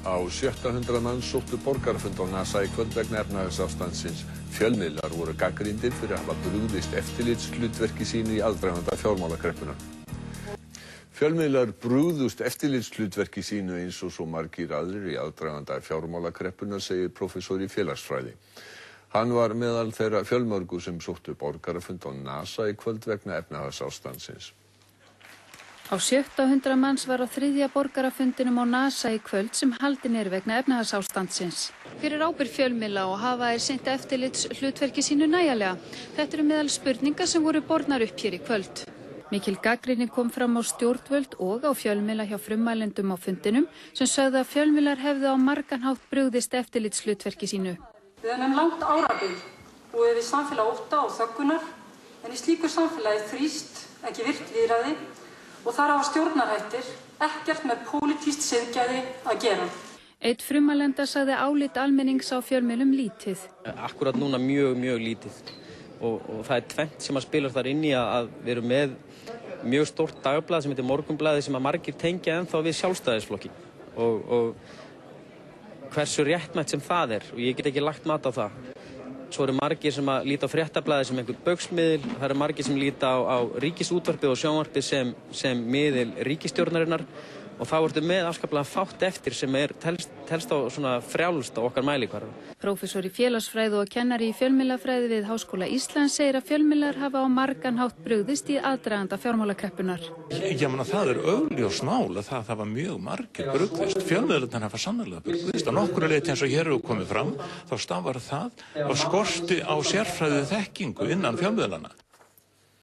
Á 700 manns sóttu borgarafund á NASA í kvöld vegna efnahagsástandsins. Fjölmiðlar voru gagnrýndir fyrir að hafa brugðist eftirlitshlutverki sínu í aðdraganda fjármálakreppunnar. Fjölmiðlar brugðust eftirlitshlutverki sínu eins og svo margir aðrir í aðdraganda fjármálakreppunnar, segir prófessor í félagsfræði. Hann var meðal þeirra fjölmörgu sem sóttu borgarafund á NASA í kvöld vegna efnahagsástandsins. Á 700 manns var á 3. borgarafundinum á NASA í kvöld sem haldinn vegna efnahagsástandsins. Hver ábyrgð fjölmiðla og hafa þeir sinnt eftirlitshlutverki sínu nægjanlega? Þetta eru meðal spurninga sem voru bornar upp hér í kvöld. Mikil gagnrýni kom fram á stjórnvöld og á fjölmiðla hjá frummælendum á fundinum sem sögðu að fjölmiðlar hefðu á margan hátt brugðist eftirlitshlutverki sínu. Við höfum langt árabil búið við samfélag ótta og þöggunar, en í slíku samfélagi þrýst ekki virkt lýðræði og þar hafa stjórnarhættir ekkert með pólitískt siðgæði að gera. Einn frummælenda sagði álit almennings á fjölmiðlum lítið. Akkúrat núna mjög lítið og það er tvennt sem að spila þar inn í að við erum með mjög stórt dagblað sem heitir Morgunblaðið sem að margir tengja ennþá við Sjálfstæðisflokki og hversu réttmætt sem það og ég get ekki lagt mat á það. Svo eru margir sem að líta á Fréttablaðið sem einhvern baugsmiðil, það eru margir sem líta á ríkisútvarpið og sjónvarpið sem miðil ríkisstjórnarinnar og þá ertu með afskaplega fátt eftir sem telst á svona frjálst á okkar mælikvarða. Prófessor í félagsfræði og kennari í fjölmiðlafræði við Háskóla Íslands segir að fjölmiðlar hafa á margan hátt brugðist í aðdraganda fjármálakreppunnar. Það er augljós mál að það var mjög margir brugðist. Fjölmiðlarnir hafa sannarlega brugðist. Að nokkru leyti eins og hér hefur komið fram, þá stafar það á skorti á sérfræði þekkingu innan fjölmiðlana.